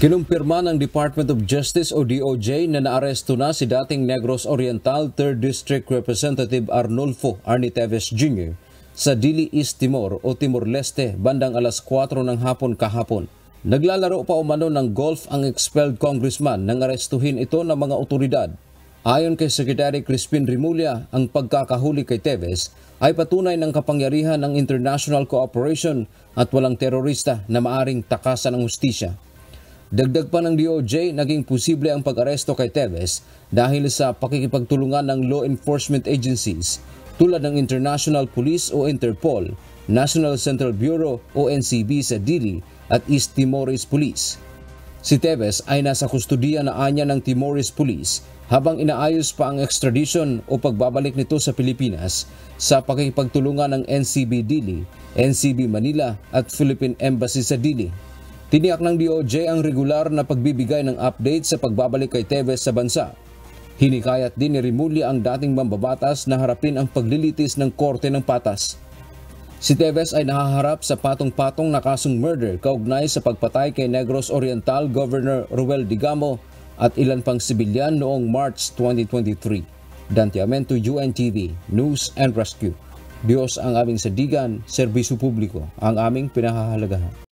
Kinumpirma ng Department of Justice o DOJ na naaresto na si dating Negros Oriental 3rd District Representative Arnulfo Arnie Teves Jr. sa Dili East Timor o Timor-Leste bandang alas 4 ng hapon kahapon. Naglalaro pa umano ng golf ang expelled congressman nang arestuhin ito ng mga otoridad. Ayon kay Secretary Crispin Rimulya, ang pagkakahuli kay Teves ay patunay ng kapangyarihan ng international cooperation at walang terorista na maaring takasan ng hustisya. Dagdag pa ng DOJ, naging posible ang pag-aresto kay Teves dahil sa pakikipagtulungan ng law enforcement agencies tulad ng International Police o Interpol, National Central Bureau o NCB sa Dili at East Timorese Police. Si Teves ay nasa kustudiya na anya ng Timorese Police habang inaayos pa ang extradition o pagbabalik nito sa Pilipinas sa pakikipagtulungan ng NCB Dili, NCB Manila at Philippine Embassy sa Dili. Tiniyak ng DOJ ang regular na pagbibigay ng update sa pagbabalik kay Teves sa bansa. Hinikayat din ni Rimulya ang dating mambabatas na harapin ang paglilitis ng Korte ng Patas. Si Teves ay nahaharap sa patong-patong na kasong murder kaugnay sa pagpatay kay Negros Oriental Governor Ruel Digamo at ilan pang sibilyan noong March 2023. Dante Amento, UNTV, News and Rescue. Diyos ang aming sadigan, serbisyo publiko ang aming pinahahalagahan.